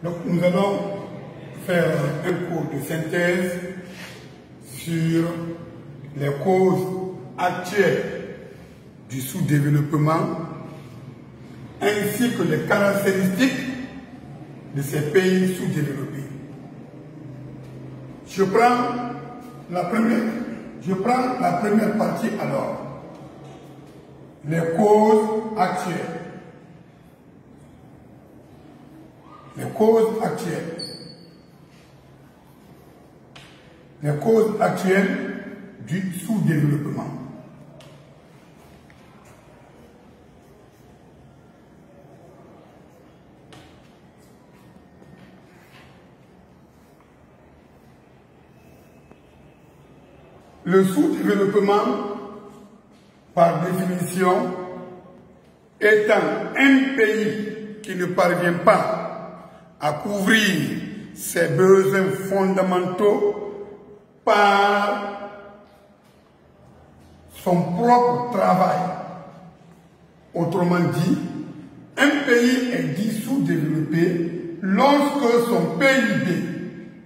Donc nous allons faire un cours de synthèse sur les causes actuelles du sous-développement ainsi que les caractéristiques de ces pays sous-développés. Je prends la première partie alors. Les causes actuelles. Les causes actuelles. Les causes actuelles du sous-développement. Le sous-développement, par définition, étant un pays qui ne parvient pas à couvrir ses besoins fondamentaux par son propre travail. Autrement dit, un pays est dit sous-développé lorsque son PIB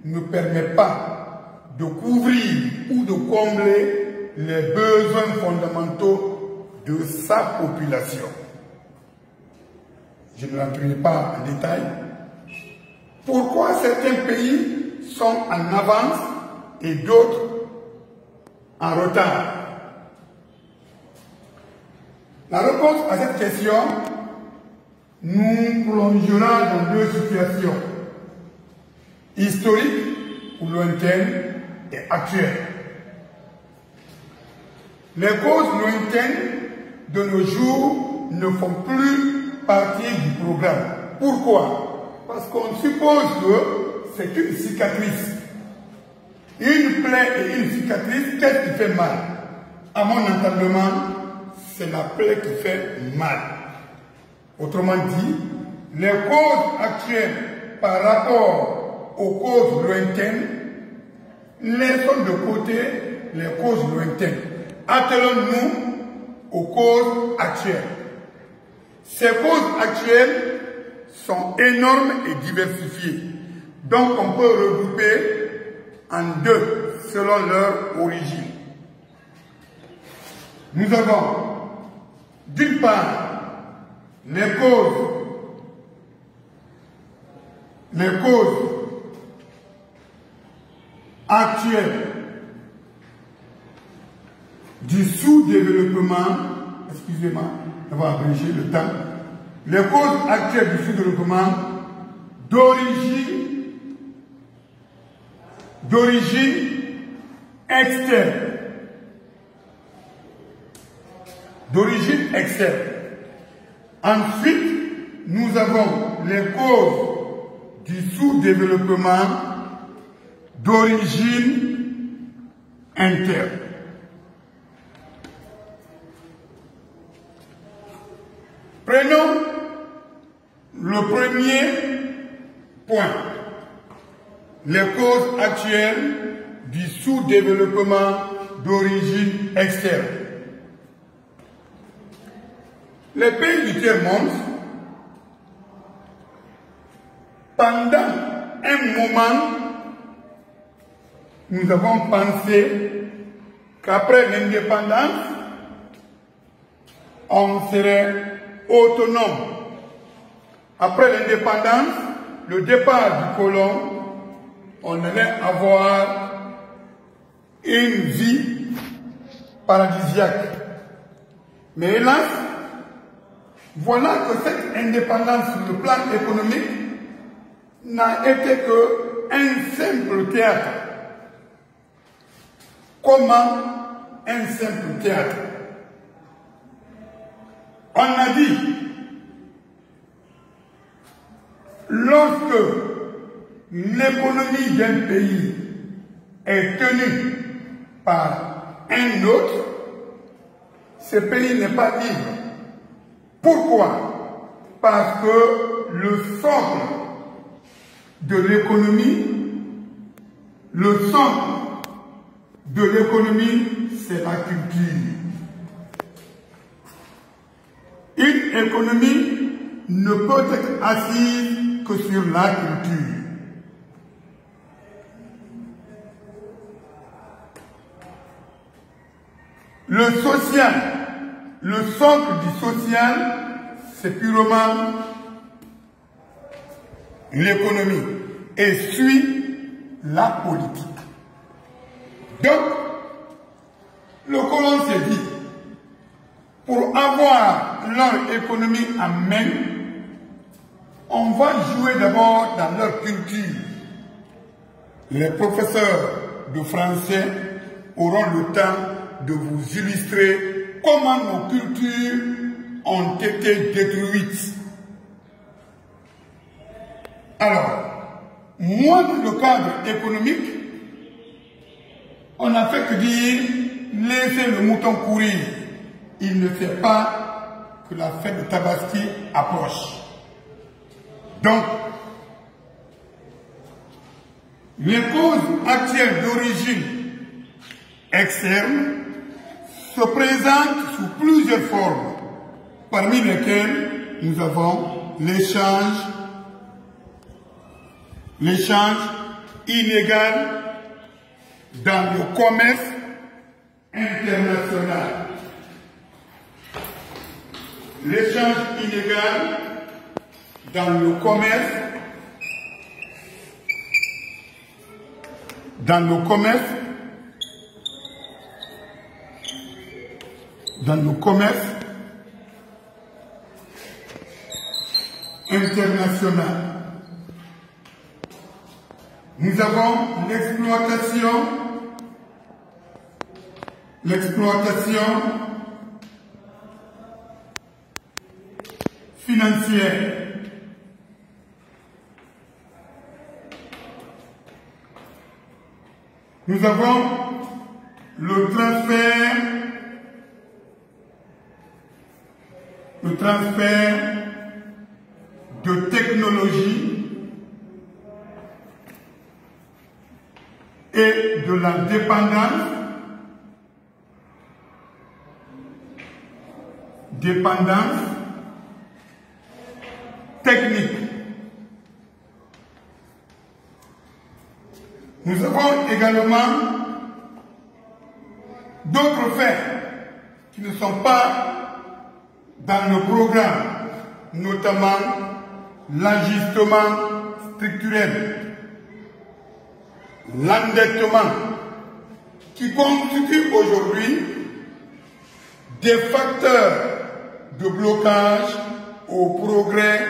ne permet pas de couvrir ou de combler les besoins fondamentaux de sa population. Je ne rentrerai pas en détail. Pourquoi certains pays sont en avance et d'autres en retard? La réponse à cette question nous plongera dans deux situations, historiques ou lointaines et actuelles. Les causes lointaines de nos jours ne font plus partie du programme. Pourquoi? Parce qu'on suppose que c'est une cicatrice. Une plaie et une cicatrice, qu'est-ce qui fait mal? À mon entendement, c'est la plaie qui fait mal. Autrement dit, les causes actuelles par rapport aux causes lointaines, laissons de côté les causes lointaines. Attelons-nous aux causes actuelles. Ces causes actuelles sont énormes et diversifiées. Donc on peut regrouper en deux selon leur origine. Nous avons d'une part les causes actuelles du sous-développement, excusez-moi, on va abréger le temps, les causes actuelles du sous-développement d'origine externe. D'origine externe. Ensuite, nous avons les causes du sous-développement d'origine interne. Prenons le premier point, les causes actuelles du sous-développement d'origine externe. Les pays du tiers-monde, pendant un moment, nous avons pensé qu'après l'indépendance, on serait autonome. Après l'indépendance, le départ du colon, on allait avoir une vie paradisiaque. Mais hélas, voilà que cette indépendance sur le plan économique n'a été qu'un simple théâtre. Comment un simple théâtre? On a dit, lorsque l'économie d'un pays est tenue par un autre, ce pays n'est pas libre. Pourquoi? Parce que le socle de l'économie, c'est la culture. Une économie ne peut être assise que que sur la culture. Le social, le socle du social, c'est purement l'économie et suit la politique. Donc, le colon s'est dit, pour avoir leur économie en main, on va jouer d'abord dans leur culture. Les professeurs de français auront le temps de vous illustrer comment nos cultures ont été détruites. Alors, moi, dans le cadre économique, on n'a fait que dire, laissez le mouton courir. Il ne sait pas que la fête de Tabaski approche. Donc, les causes actuelles d'origine externe se présentent sous plusieurs formes, parmi lesquelles nous avons l'échange illégal dans le commerce international. L'échange illégal dans le commerce international. Nous avons l'exploitation financière. Nous avons le transfert de technologie et de la dépendance technique. Nous avons également d'autres faits qui ne sont pas dans le programme, notamment l'ajustement structurel, l'endettement, qui constituent aujourd'hui des facteurs de blocage au progrès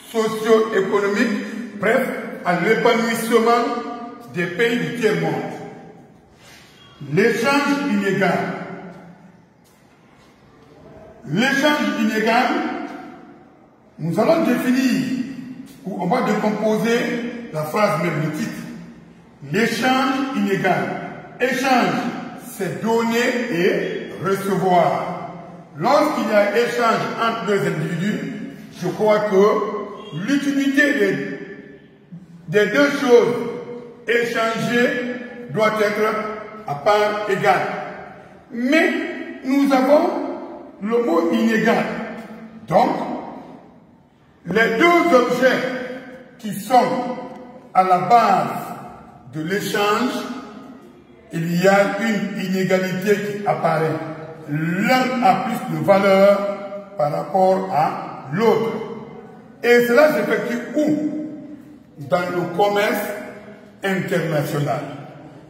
socio-économique, bref, à l'épanouissement des pays du tiers-monde. L'échange illégal. L'échange illégal, nous allons définir, ou on va décomposer la phrase même, le titre. L'échange illégal. Échange, c'est donner et recevoir. Lorsqu'il y a échange entre deux individus, je crois que l'utilité des deux choses échangées doit être à part égale. Mais nous avons le mot illégal. Donc, les deux objets qui sont à la base de l'échange, il y a une inégalité qui apparaît. L'un a plus de valeur par rapport à l'autre. Et cela s'effectue où? Dans le commerce international.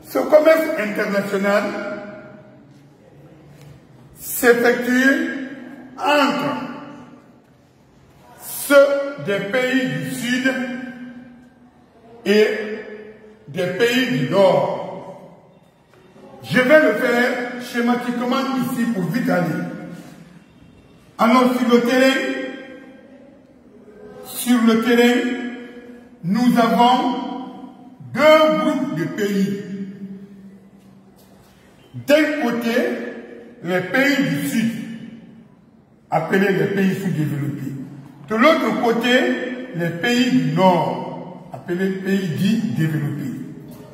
Ce commerce international s'effectue entre ceux des pays du Sud et des pays du Nord. Je vais le faire schématiquement ici pour vite aller. Alors sur le terrain, nous avons deux groupes de pays. D'un côté, les pays du Sud, appelés les pays sous-développés. De l'autre côté, les pays du Nord, appelés pays dits développés.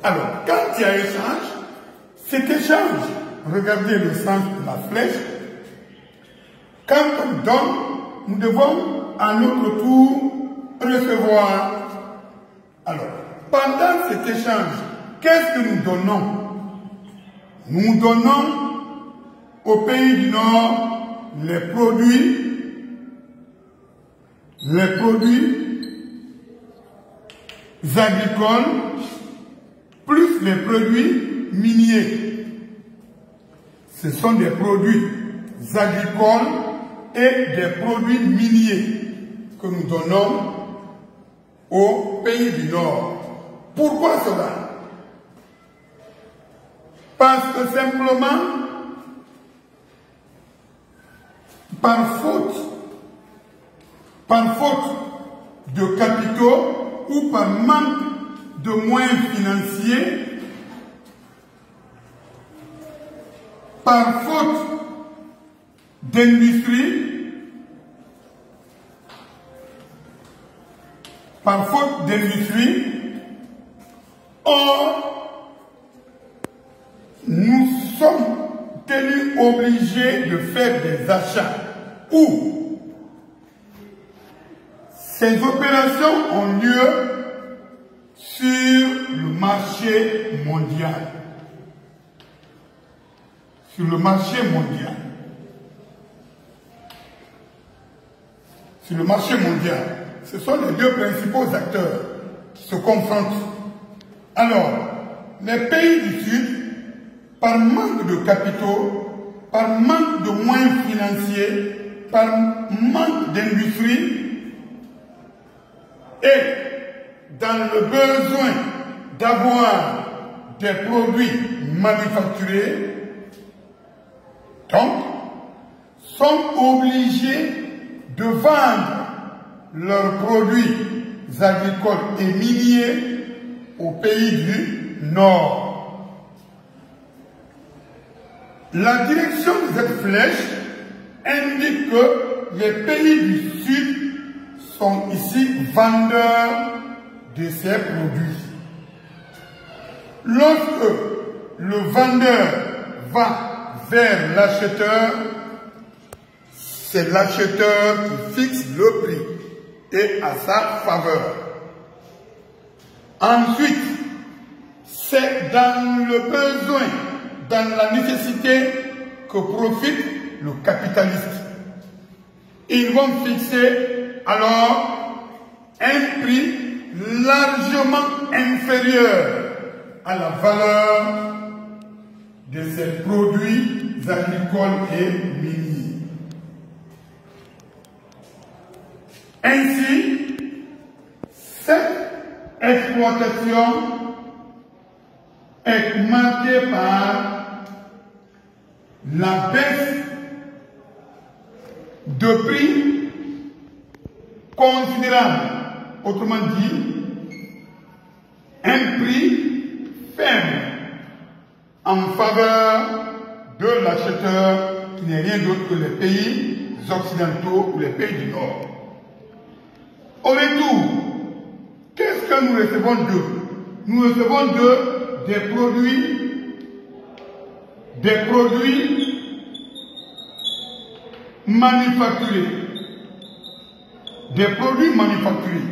Alors, quand il y a échange, cet échange, regardez le sens de la flèche, quand on donne, nous devons à notre tour recevoir. Alors, pendant cet échange, qu'est-ce que nous donnons? Nous donnons au pays du Nord les produits agricoles plus les produits miniers. Ce sont des produits agricoles et des produits miniers que nous donnons au pays du Nord. Pourquoi cela? Parce que simplement, par faute de capitaux ou par manque de moyens financiers, par faute d'industrie, or, nous sommes tenus obligés de faire des achats où ces opérations ont lieu sur le marché mondial. Sur le marché mondial. Sur le marché mondial. Ce sont les deux principaux acteurs qui se confrontent. Alors, les pays du Sud, par manque de capitaux, par manque de moyens financiers, par manque d'industrie, et dans le besoin d'avoir des produits manufacturés, donc, sont obligés de vendre leurs produits agricoles et miniers aux pays du Nord. La direction de cette flèche indique que les pays du Sud sont ici vendeurs de ces produits. Lorsque le vendeur va vers l'acheteur, c'est l'acheteur qui fixe le prix et à sa faveur. Ensuite, c'est dans le besoin, dans la nécessité que profite le capitaliste. Ils vont fixer alors un prix largement inférieur à la valeur de ces produits agricoles et miniers. Ainsi, cette exploitation est marquée par la baisse de prix considérable, autrement dit, un prix faible en faveur de l'acheteur qui n'est rien d'autre que les pays occidentaux ou les pays du Nord. Au retour, qu'est-ce que nous recevons d'eux? Nous recevons d'eux des produits manufacturés. Des produits manufacturés.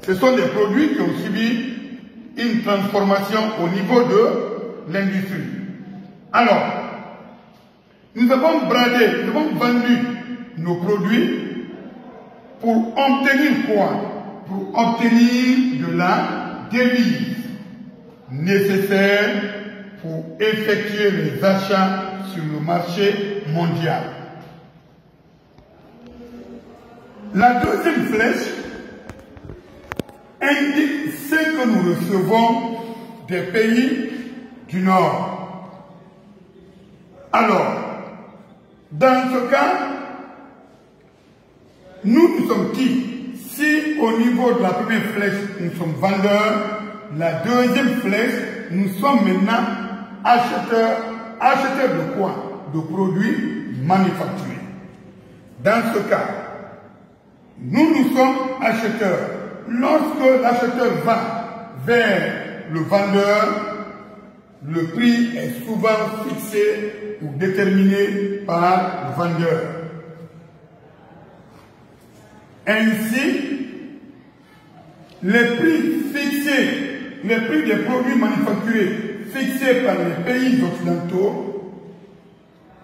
Ce sont des produits qui ont subi une transformation au niveau de l'industrie. Alors, nous avons vendu nos produits pour obtenir quoi? Pour obtenir de la devise nécessaire pour effectuer les achats sur le marché mondial. La deuxième flèche indique ce que nous recevons des pays du Nord. Alors, dans ce cas, nous sommes qui? Si au niveau de la première flèche, nous sommes vendeurs, la deuxième flèche, nous sommes maintenant acheteurs. Acheteurs de quoi? De produits manufacturés. Dans ce cas, nous sommes acheteurs. Lorsque l'acheteur va vers le vendeur, le prix est souvent fixé ou déterminé par le vendeur. Ainsi, les prix fixés, les prix des produits manufacturés fixés par les pays occidentaux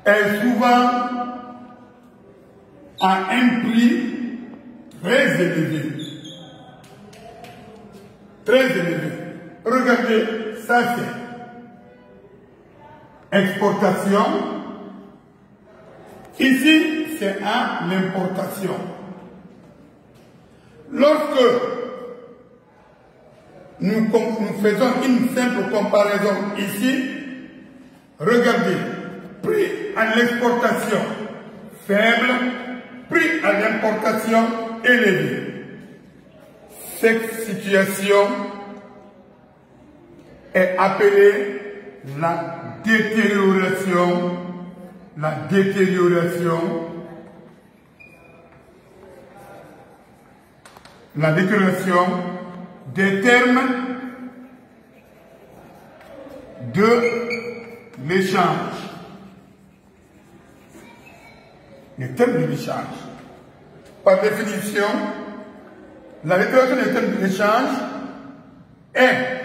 est souvent à un prix très élevé. Très élevé. Regardez, ça c'est exportation. Ici, c'est à l'importation. Lorsque nous faisons une simple comparaison ici, regardez, prix à l'exportation faible, prix à l'importation élevé. Cette situation est appelée la détérioration des termes de l'échange. Les termes de l'échange. Par définition, la détérioration des termes de l'échange est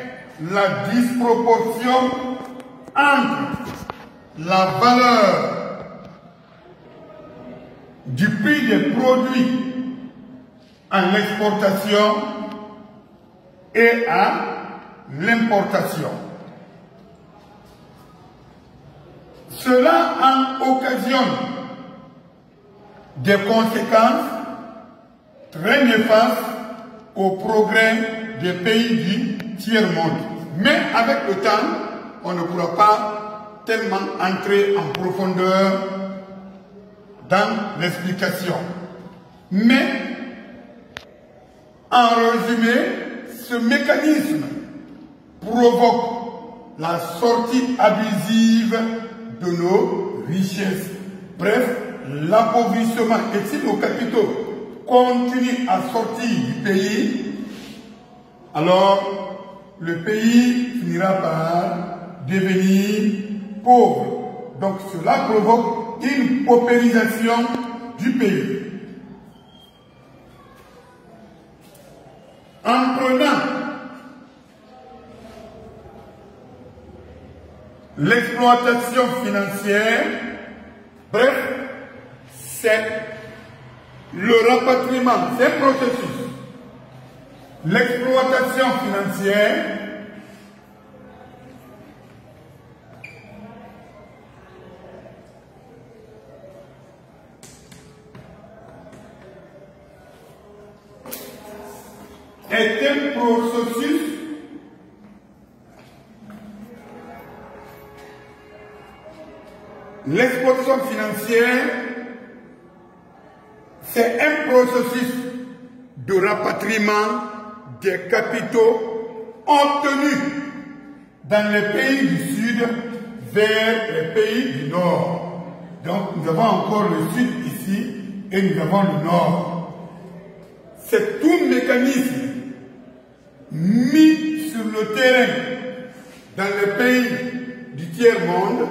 la disproportion entre la valeur du prix des produits en exportation et à l'importation. Cela en occasionne des conséquences très néfastes au progrès des pays du tiers-monde. Mais avec le temps, on ne pourra pas tellement entrer en profondeur dans l'explication. Mais, en résumé, ce mécanisme provoque la sortie abusive de nos richesses. Bref, l'appauvrissement. Et si nos capitaux continuent à sortir du pays, alors le pays finira par devenir pauvre. Donc cela provoque une paupérisation du pays. En prenant l'exploitation financière, bref, c'est le rapatriement, c'est un processus. L'exploitation financière est un processus l'exploitation financière, c'est un processus de rapatriement des capitaux obtenus dans les pays du Sud vers les pays du Nord. Donc nous avons encore le Sud ici et nous avons le Nord. C'est tout mécanisme mis sur le terrain dans les pays du tiers-monde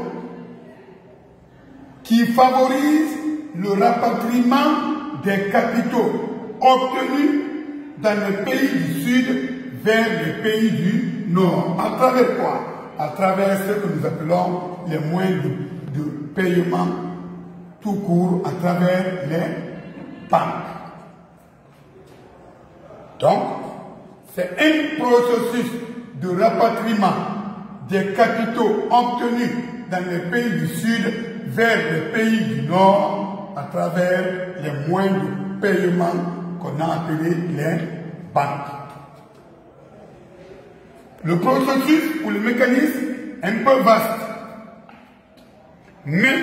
qui favorise le rapatriement des capitaux obtenus dans les pays du Sud vers les pays du Nord. À travers quoi? À travers ce que nous appelons les moyens de paiement tout court, à travers les banques. Donc, c'est un processus de rapatriement des capitaux obtenus dans les pays du Sud vers les pays du Nord à travers les moyens de paiement qu'on a appelés les banques. Le processus ou le mécanisme est un peu vaste. Mais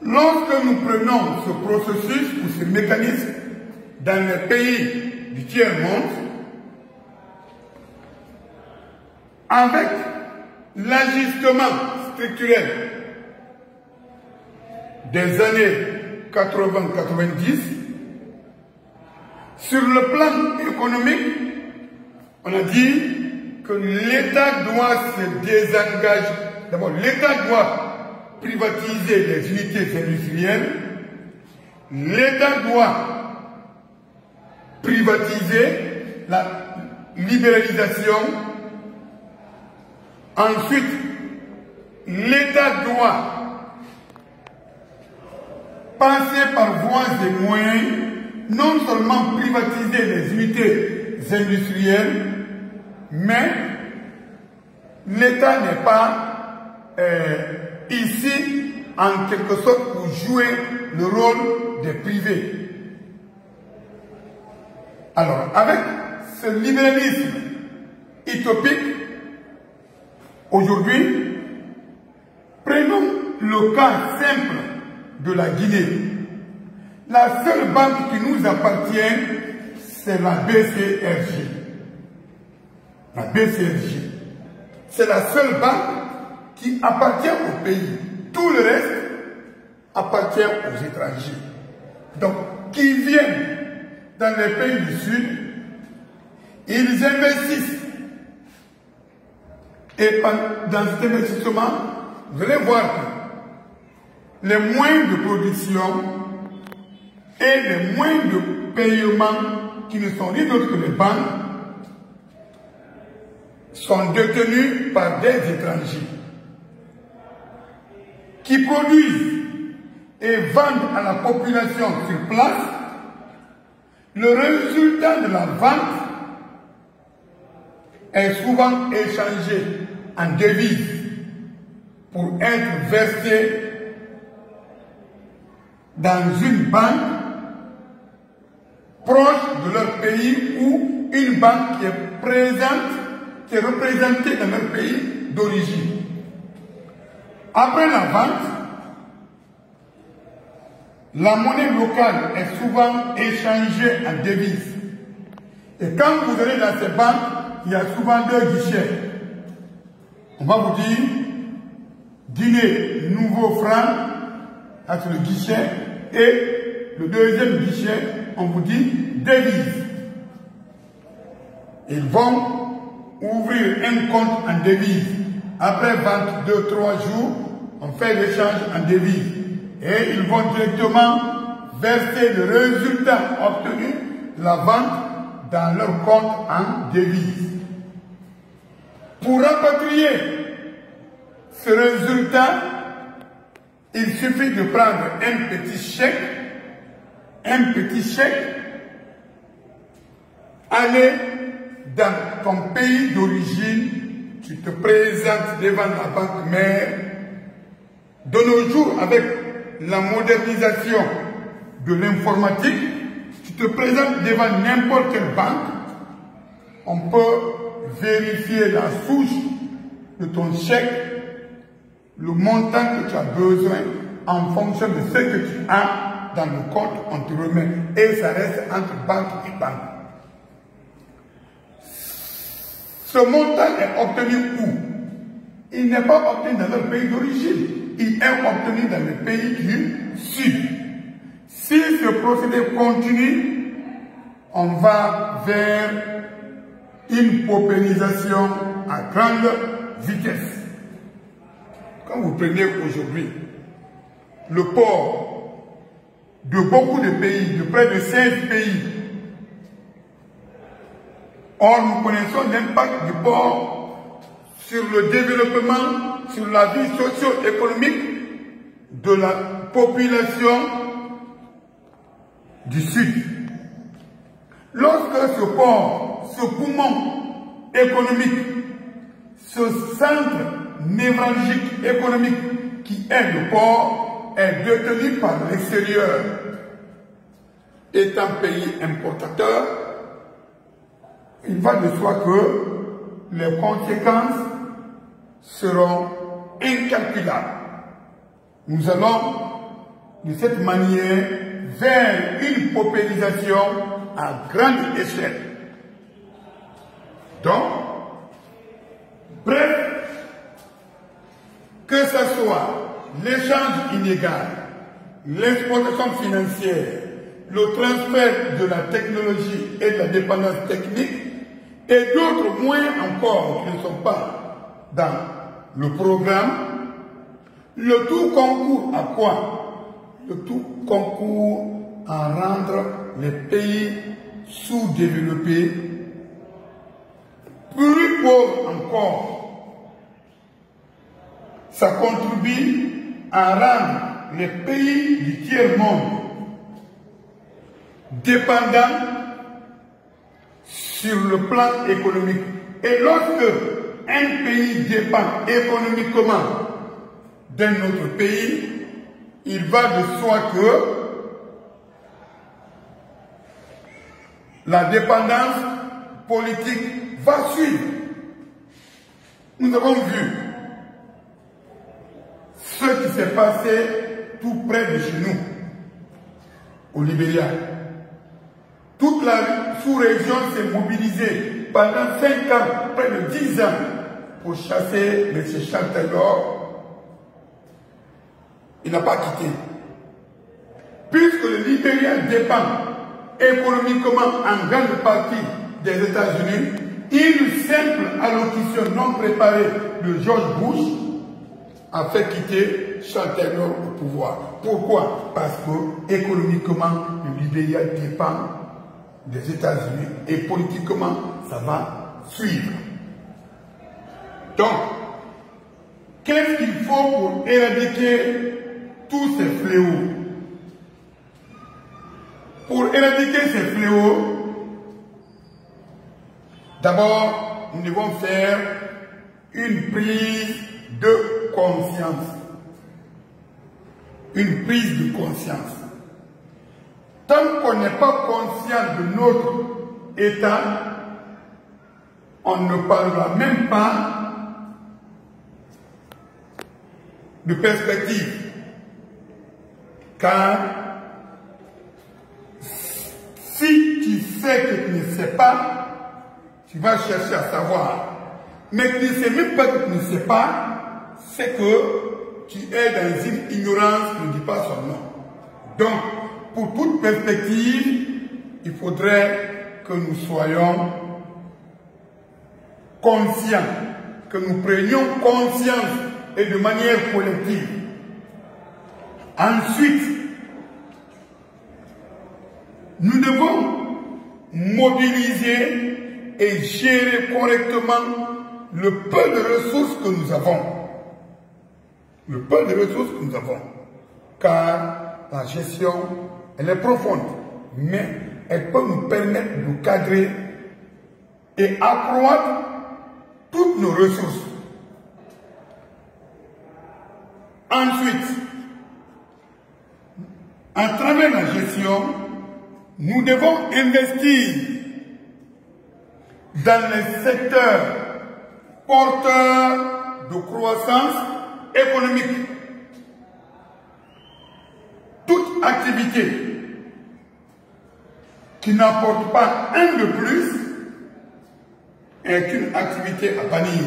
lorsque nous prenons ce processus ou ce mécanisme dans les pays du tiers-monde, avec l'ajustement structurel des années 80-90, sur le plan économique, on a dit que l'État doit se désengager. D'abord, l'État doit privatiser les unités industrielles. L'État doit privatiser, la libéralisation. Ensuite, l'État doit passer par voies et moyens, non seulement privatiser les unités industrielles, mais l'État n'est pas ici en quelque sorte pour jouer le rôle des privés. Alors, avec ce libéralisme utopique, aujourd'hui, prenons le cas simple de la Guinée. La seule banque qui nous appartient, c'est la BCRG. La BCRG. C'est la seule banque qui appartient au pays. Tout le reste appartient aux étrangers. Donc, qui viennent dans les pays du Sud, ils investissent. Et dans cet investissement, vous allez voir que les moyens de production et les moyens de paiement qui ne sont rien d'autre que les banques sont détenus par des étrangers qui produisent et vendent à la population sur place. Le résultat de la vente est souvent échangé en devises pour être versé dans une banque proche de leur pays ou une banque qui est représentée dans leur pays d'origine. Après la vente, la monnaie locale est souvent échangée en devises. Et quand vous allez dans ces banques, il y a souvent deux guichets. On va vous dire, Guinée, nouveau franc, c'est le guichet, et le deuxième guichet, on vous dit devise. Ils vont ouvrir un compte en devise. Après 22-3 jours, on fait l'échange en devise. Et ils vont directement verser le résultat obtenu, la vente, dans leur compte en devise. Pour rapatrier ce résultat, il suffit de prendre un petit chèque, aller dans ton pays d'origine, tu te présentes devant la banque mère. De nos jours, avec la modernisation de l'informatique, tu te présentes devant n'importe quelle banque, on peut vérifier la souche de ton chèque, le montant que tu as besoin en fonction de ce que tu as dans le compte, on te remet. Et ça reste entre banque et banque. Ce montant est obtenu où? Il n'est pas obtenu dans leur pays d'origine. Il est obtenu dans le pays du Sud. Si ce procédé continue, on va vers une paupérisation à grande vitesse. Quand vous prenez aujourd'hui le port de beaucoup de pays, de près de 16 pays, or nous connaissons l'impact du port sur le développement, sur la vie socio-économique de la population du Sud. Lorsque ce port, ce poumon économique, ce centre névralgique économique qui est le port, est détenu par l'extérieur, étant pays importateur, il va de soi que les conséquences seront incalculables. Nous allons de cette manière vers une paupérisation à grande échelle. Donc, bref, que ce soit l'échange illégal, l'exploitation financière, le transfert de la technologie et de la dépendance technique, et d'autres moyens encore qui ne sont pas dans le programme, le tout concourt à quoi? Le tout concourt à rendre les pays sous-développés, plus pauvres encore. Ça contribue à rendre les pays du tiers-monde dépendants sur le plan économique. Et lorsque un pays dépend économiquement d'un autre pays, il va de soi que la dépendance politique va suivre. Nous avons vu ce qui s'est passé tout près de chez nous, au Libéria. Toute la sous-région s'est mobilisée pendant 5 ans, près de 10 ans, pour chasser M. Charles Taylor. Il n'a pas quitté. Puisque le Libéria dépend économiquement en grande partie des États-Unis, une simple allocution non préparée de George Bush a fait quitter Charles Taylor au pouvoir. Pourquoi? Parce que économiquement, le Libéria dépend des États-Unis et politiquement, ça va suivre. Donc, qu'est-ce qu'il faut pour éradiquer tous ces fléaux? Pour éradiquer ces fléaux, d'abord, nous devons faire une prise de conscience. Une prise de conscience. Tant qu'on n'est pas conscient de notre état, on ne parlera même pas de perspective. Car si tu sais que tu ne sais pas, tu vas chercher à savoir. Mais tu ne sais même pas que tu ne sais pas, c'est que tu es dans une ignorance qui ne dit pas son nom. Donc, pour toute perspective, il faudrait que nous soyons conscients, que nous prenions conscience et de manière collective. Ensuite, nous devons mobiliser et gérer correctement le peu de ressources que nous avons. Le peu de ressources que nous avons. Car la gestion, elle est profonde, mais elle peut nous permettre de cadrer et accroître toutes nos ressources. Ensuite, à travers la gestion, nous devons investir dans les secteurs porteurs de croissance économique. Toute activité qui n'apporte pas un de plus est une activité à bannir.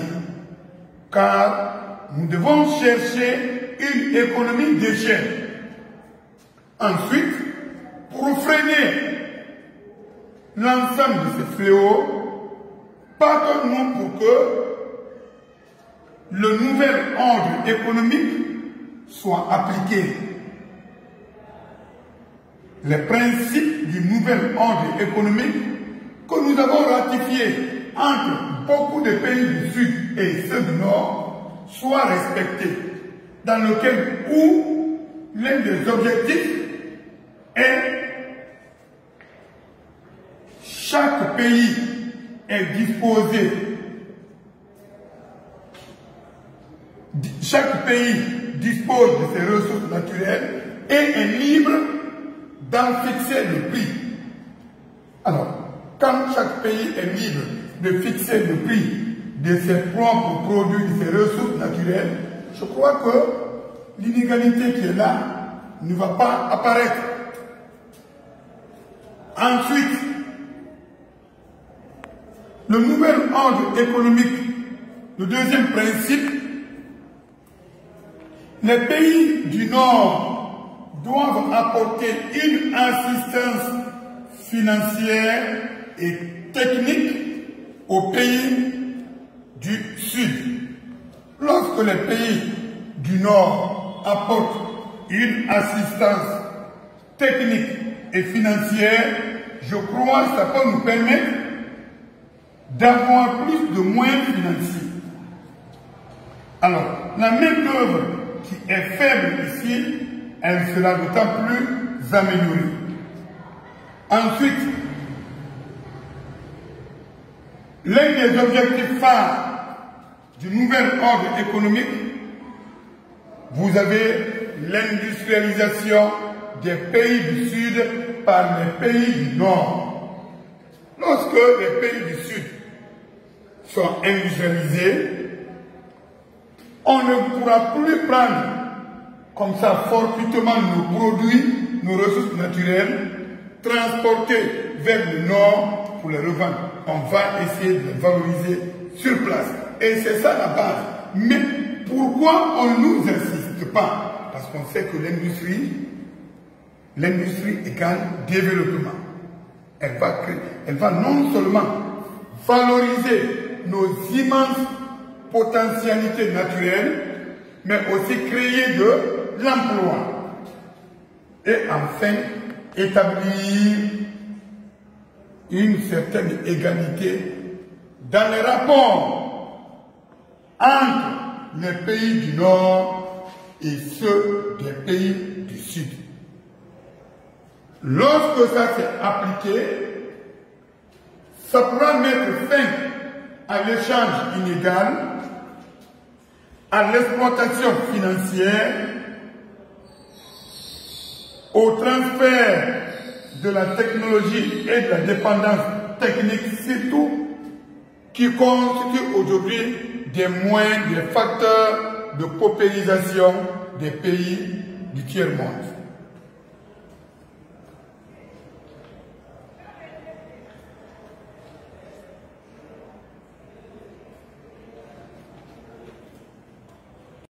Car nous devons chercher une économie d'échelle. Ensuite, pour freiner l'ensemble de ces fléaux, partons-nous pour que le nouvel ordre économique soit appliqué. Les principes du nouvel ordre économique que nous avons ratifiés entre beaucoup de pays du Sud et ceux du Nord soient respectés, dans lequel où l'un des objectifs est chaque pays est disposé, chaque pays dispose de ses ressources naturelles et est libre d'en fixer le prix. Alors, quand chaque pays est libre de fixer le prix de ses propres produits, de ses ressources naturelles, je crois que l'inégalité qui est là ne va pas apparaître. Ensuite, le nouvel ordre économique, le deuxième principe, les pays du Nord doivent apporter une assistance financière et technique aux pays du Sud. Lorsque les pays du Nord apportent une assistance technique et financière, je crois que ça peut nous permettre d'avoir plus de moyens financiers. Alors, la main-d'œuvre qui est faible ici, elle sera d'autant plus améliorée. Ensuite, l'un des objectifs phares du nouvel ordre économique, vous avez l'industrialisation des pays du Sud par les pays du Nord. Lorsque les pays du Sud sont industrialisés, on ne pourra plus prendre comme ça fortuitement nos produits, nos ressources naturelles, transporter vers le Nord pour les revendre. On va essayer de les valoriser sur place. Et c'est ça la base. Mais pourquoi on ne nous insiste pas? Parce qu'on sait que l'industrie égale développement. Elle va non seulement valoriser nos immenses potentialités naturelles, mais aussi créer de l'emploi. Et enfin, établir une certaine égalité dans les rapports entre les pays du Nord et ceux des pays du Sud. Lorsque ça s'est appliqué, ça pourra mettre fin à l'échange inégal, à l'exploitation financière, au transfert de la technologie et de la dépendance technique surtout, qui constituent aujourd'hui des moyens, des facteurs de paupérisation des pays du tiers-monde.